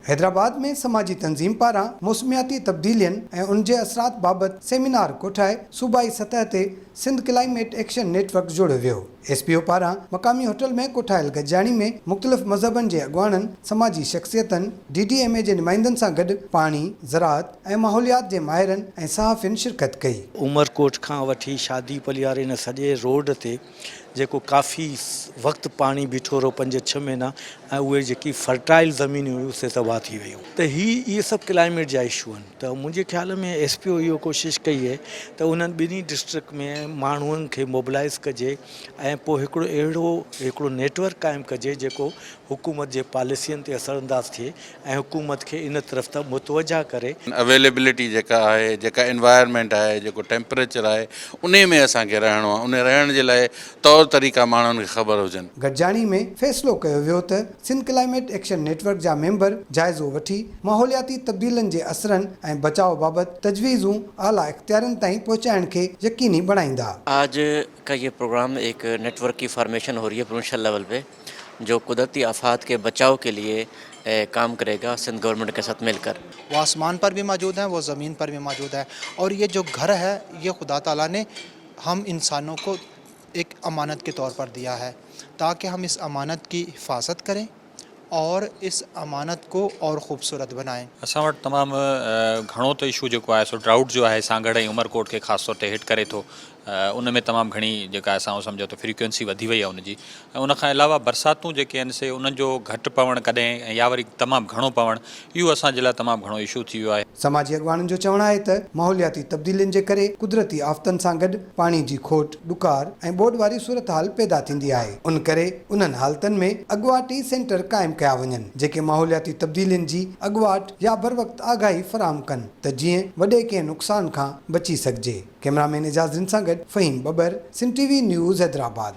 हैदराबाद में समाजी तंजीम पारां मौसमियाती तब्दीलियन ऐं उनजे असरात बाबत सेमिनार कोठाए सूबाई सतह ते सिंध क्लाइमेट एक्शन नेटवर्क जोड़ियो वियो। SPO पारां मकामी होटल में कोठायल गॾिजाणी में मुख़्तलिफ़ मज़हबनि जे अॻुवाणनि, समाजी शख़्सियतनि, DDMA जे नुमाइंदनि सां गॾु पाणी, ज़राअत ऐं माहौलियात जे माहिरनि ऐं सहाफ़ियुनि शिरकत कई। उमरकोट खां वठी शादी पलियारे न सॼे रोड ते जेको काफ़ी वक़्तु पाणी बीठो रहो 5-6 महीना ऐं उहे जेकी फर्टाइल ज़मीनियूं हुयूं से तबाह थी वियूं। त इहे सभु क्लाइमेट जा इशू आहिनि। त मुंहिंजे ख़्याल में SPO इहो कोशिशि कई आहे त उन्हनि ॿिन्ही डिस्ट्रिक्ट में माण्हुनि खे मोबिलाइज़ कजे ऐं पोइ हिकिड़ो नेटवर्क क़ाइमु कजे जेको हुकूमत जे पॉलिसियुनि ते असरअंदाज़ थिए ऐं हुकूमत खे इन तरफ़ त मुतवजा करे। अवेलेबिलिटी जेका आहे, जेका एनवायरनमेंट आहे, जेको टेम्परेचर आहे, उन में असांखे रहणो आहे। उन रहण जे लाइ तौर तरीक़ा माण्हुनि खे ख़बर हुजनि। गॾिजाणी में फ़ैसिलो कयो वियो त सिंध क्लाइमेट एक्शन नेटवर्क जा मेंबर जाइज़ो वठी माहौलियाती तब्दीलियुनि जे असरनि ऐं बचाव बाबति तजवीज़ूं आला इख्तियारनि ताईं पहुचाइण खे यकीनी बणाईंदा। आज का ये प्रोग्राम एक नेटवर्क की फॉर्मेशन हो रही है प्रोविंशियल लेवल पे, जो कुदरती आफात के बचाव के लिए काम करेगा सिंध गवर्नमेंट के साथ मिलकर। वो आसमान पर भी मौजूद है, वो ज़मीन पर भी मौजूद है। और ये जो घर है ये खुदा ताला ने हम इंसानों को एक अमानत के तौर पर दिया है, ताकि हम इस अमानत की हिफाजत करें और इस अमानत को और ख़ूबसूरत बनाएं। असां वटि तमामु घणो त इशू जेको आहे सो ड्राउट जो आहे सांगड़ ऐं उमरकोट खे ख़ासि तौर ते हिट करे थो। उन में तमामु घणी जेका असां सम्झो त फ्रीक्वेंसी वधी वई आहे उनजी। ऐं उनखां अलावा बरसातूं जेके आहिनि से उन्हनि जो घटि पवणु कॾहिं या वरी तमामु घणो पवणु, इहो असांजे लाइ तमामु घणो इशू थी वियो आहे। समाजी अॻुवाणनि जो चवणु आहे त माहौलियाती तब्दीलियुनि जे करे कुदरती आफ़तनि सां गॾु पाणी जी खोट, ॾुकार ऐं ॿोॾि वारी सूरत हाल पैदा थींदी आहे। उन करे उन्हनि हालतुनि में अॻुवाटी सेंटर क़ाइमु कया वञनि जेके माहौलियाती तब्दीलियुनि जी अॻुवाट या बर वक़्तु आगाही फ़राहम कनि त जीअं वॾे कंहिं नुक़सान खां बची सघिजे। कैमरामैन एजाज़ रिन सां गॾु फ़हीम बबर, सिंध TV न्यूज़, हैदराबाद।